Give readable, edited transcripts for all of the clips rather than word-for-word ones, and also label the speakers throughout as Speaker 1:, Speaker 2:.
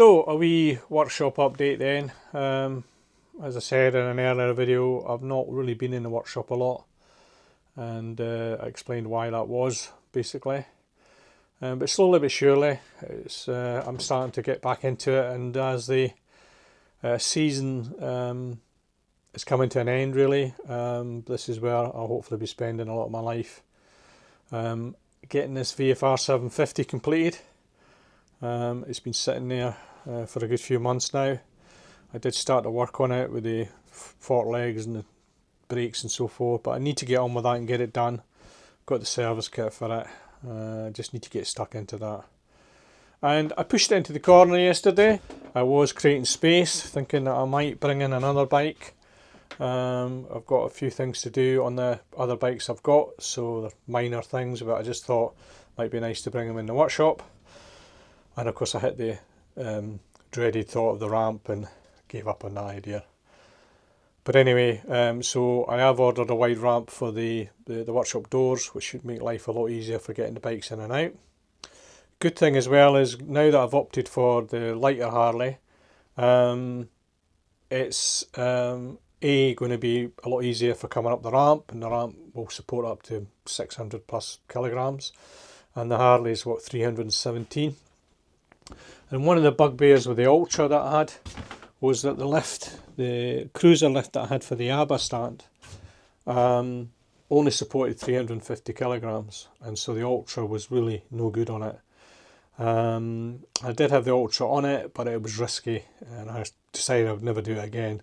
Speaker 1: So a wee workshop update then. As I said in an earlier video, I've not really been in the workshop a lot, and I explained why that was basically. But slowly but surely, I'm starting to get back into it, and as the season is coming to an end really, this is where I'll hopefully be spending a lot of my life. Getting this VFR 750 completed. It's been sitting there for a good few months now. I did start to work on it with the fork legs and the brakes and so forth, but I need to get on with that and get it done. Got the service kit for it. Just need to get stuck into that. And I pushed it into the corner yesterday. I was creating space, thinking that I might bring in another bike. I've got a few things to do on the other bikes I've got, so they're minor things, but I just thought it might be nice to bring them in the workshop. And of course I hit the dreaded thought of the ramp and gave up on that idea. But anyway, so I have ordered a wide ramp for the workshop doors, which should make life a lot easier for getting the bikes in and out. Good thing as well is now that I've opted for the lighter Harley, it's going to be a lot easier for coming up the ramp, and the ramp will support up to 600 plus kilograms, and the Harley is what, 317. And one of the bugbears with the Ultra that I had was that the cruiser lift that I had for the ABBA stand, only supported 350 kilograms, and so the Ultra was really no good on it. I did have the Ultra on it, but it was risky, and I decided I would never do it again.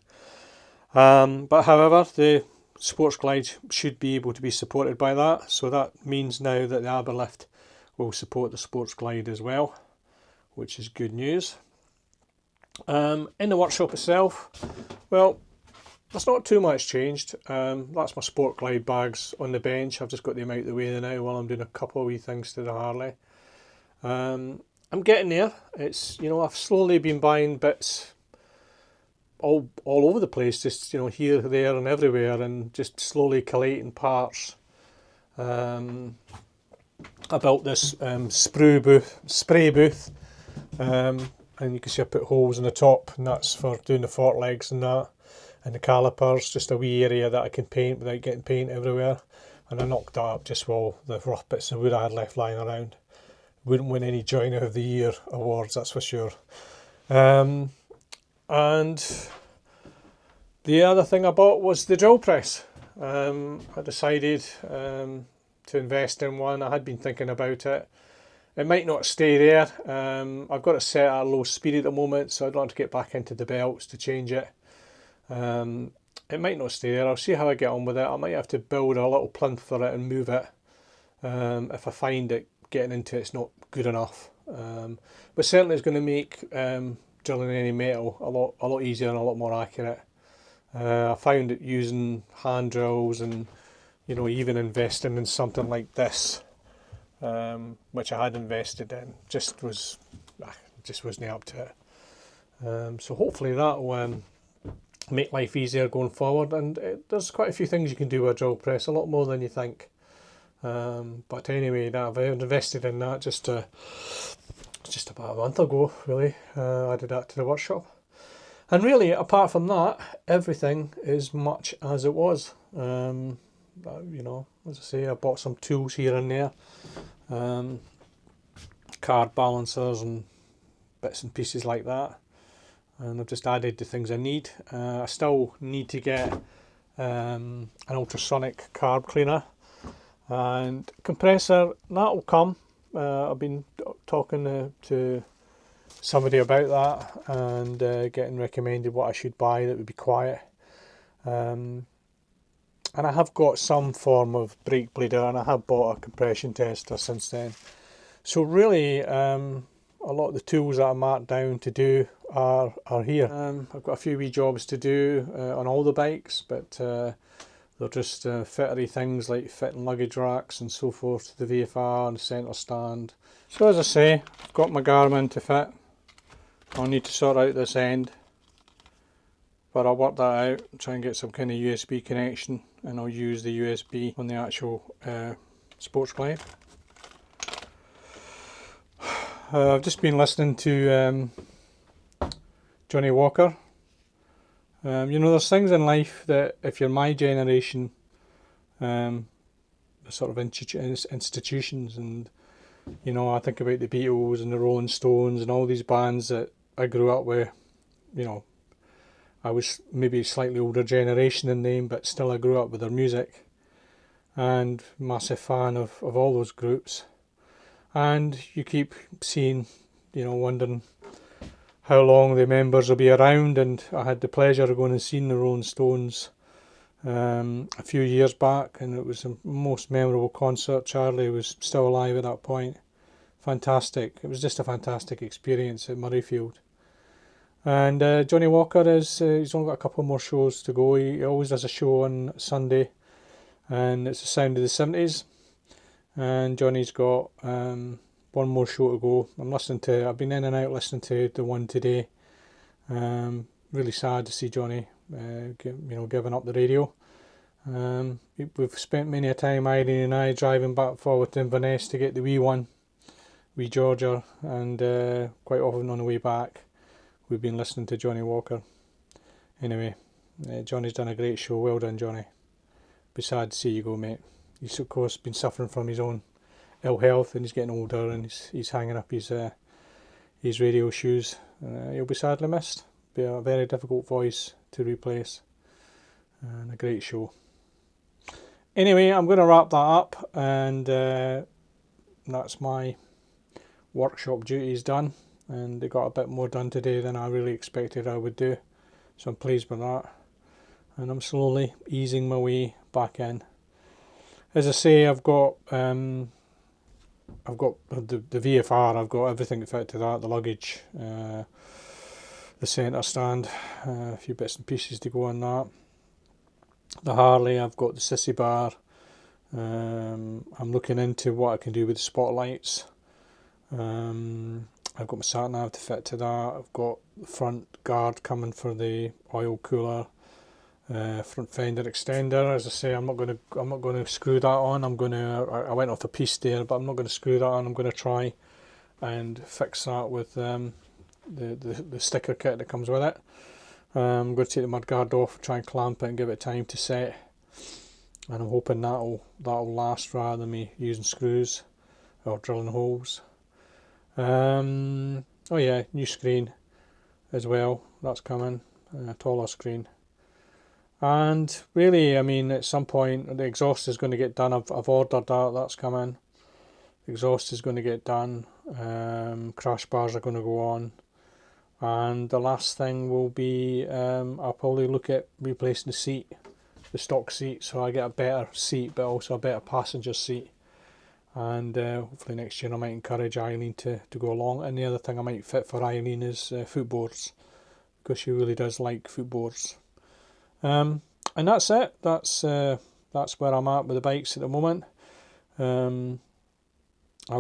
Speaker 1: But however, the Sports Glide should be able to be supported by that, so that means now that the ABBA lift will support the Sports Glide as well, which is good news. In the workshop itself, well, there's not too much changed. That's my Sport Glide bags on the bench. I've just got them out of the way now while I'm doing a couple of wee things to the Harley. I'm getting there. It's, I've slowly been buying bits all over the place, just here, there and everywhere, and just slowly collating parts. I built this spray booth, and you can see I put holes in the top, and that's for doing the fork legs and that, and the calipers, just a wee area that I can paint without getting paint everywhere. And I knocked that up just while the rough bits of wood I had left lying around. Wouldn't win any Joiner of the Year awards, that's for sure. And the other thing I bought was the drill press. I decided to invest in one. I had been thinking about it. It might not stay there. I've got it set at a low speed at the moment, so I'd want to get back into the belts to change it. It might not stay there. I'll see how I get on with it. I might have to build a little plinth for it and move it if I find it getting into it's not good enough. But certainly it's going to make drilling any metal a lot easier and a lot more accurate. I found it using hand drills and even investing in something like this, which I had invested in, just wasn't up to it. So hopefully that will make life easier going forward. And there's quite a few things you can do with a drill press, a lot more than you think. But anyway, I've invested in that just about a month ago, really. I did that to the workshop. And really, apart from that, everything is much as it was. As I say, I bought some tools here and there, card balancers and bits and pieces like that. And I've just added the things I need. I still need to get an ultrasonic carb cleaner and compressor. That'll come. I've been talking to somebody about that and getting recommended what I should buy that would be quiet. And I have got some form of brake bleeder, and I have bought a compression tester since then. So really, a lot of the tools that I marked down to do are here. I've got a few wee jobs to do on all the bikes, but they're just fittery things like fitting luggage racks and so forth to the VFR and the centre stand. So as I say, I've got my Garmin to fit. I'll need to sort out this end, but I'll work that out, try and get some kind of USB connection, and I'll use the USB on the actual Sports Glide. I've just been listening to Johnnie Walker. You know, there's things in life that if you're my generation, sort of institutions, and you know, I think about the Beatles and the Rolling Stones and all these bands that I grew up with. You know, I was maybe a slightly older generation than them, but still I grew up with their music, and massive fan of all those groups. And you keep seeing, you know, wondering how long the members will be around, and I had the pleasure of going and seeing the Rolling Stones a few years back, and it was the most memorable concert. Charlie was still alive at that point. Fantastic. It was just a fantastic experience at Murrayfield. And Johnnie Walker he's only got a couple more shows to go. He always does a show on Sunday, and it's the sound of the 70s. And Johnny's got one more show to go. I've been in and out listening to the one today. Really sad to see Johnny, giving up the radio. We've spent many a time, Irene and I, driving back and forward to Inverness to get the wee Georgia, and quite often on the way back, we've been listening to Johnnie Walker. Anyway, Johnny's done a great show. Well done, Johnny. Be sad to see you go, mate. He's of course been suffering from his own ill health, and he's getting older, and he's hanging up his radio shoes. He'll be sadly missed. Be a very difficult voice to replace, and a great show. Anyway, I'm going to wrap that up, and that's my workshop duties done, and they got a bit more done today than I really expected I would do, so I'm pleased with that, and I'm slowly easing my way back in. As I say, I've got the VFR. I've got everything fit to that. The luggage, the centre stand, a few bits and pieces to go on that. The Harley, I've got the sissy bar. I'm looking into what I can do with the spotlights. I've got my sat nav to fit to that. I've got the front guard coming for the oil cooler. Front fender extender. As I say, I'm not going to screw that on. I went off the piece there, but I'm not going to screw that on. I'm going to try and fix that with the sticker kit that comes with it. I'm going to take the mudguard off, try and clamp it and give it time to set, and I'm hoping that'll last rather than me using screws or drilling holes. Oh yeah, new screen as well, that's coming, a taller screen. And really, I mean, at some point the exhaust is going to get done. I've ordered that's coming. The exhaust is going to get done. Crash bars are going to go on, and the last thing will be I'll probably look at replacing the stock seat, so I get a better seat, but also a better passenger seat. And hopefully next year I might encourage Eileen to go along. And the other thing I might fit for Eileen is footboards, because she really does like footboards. And that's it. That's where I'm at with the bikes at the moment. I'll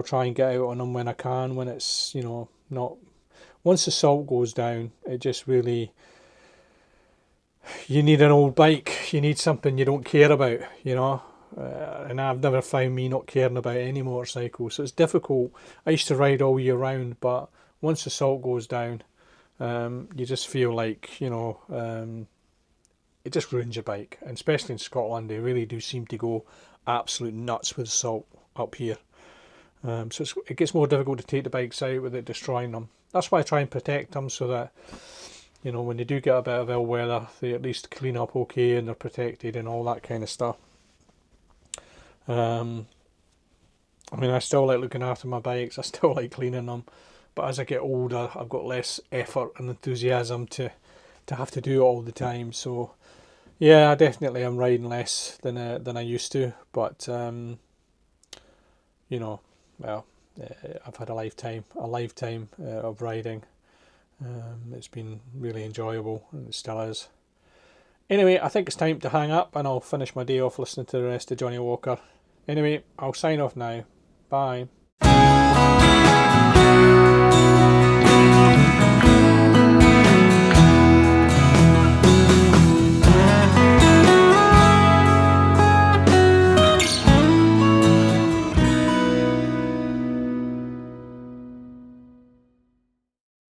Speaker 1: try and get out on them when I can, when it's, you know, not... Once the salt goes down, it just really... You need an old bike. You need something you don't care about, you know. And I've never found me not caring about any motorcycle, so it's difficult. I used to ride all year round, but once the salt goes down, you just feel like, you know... it just ruins your bike, and especially in Scotland they really do seem to go absolute nuts with salt up here. So it gets more difficult to take the bikes out without destroying them. That's why I try and protect them, so that, you know, when they do get a bit of ill weather, they at least clean up okay and they're protected and all that kind of stuff. I mean, I still like looking after my bikes, I still like cleaning them, but as I get older I've got less effort and enthusiasm to have to do it all the time. So yeah, I definitely am riding less than I used to, but you know, well, I've had a lifetime of riding. It's been really enjoyable, and it still is. Anyway, I think it's time to hang up, and I'll finish my day off listening to the rest of Johnnie Walker. Anyway, I'll sign off now. Bye.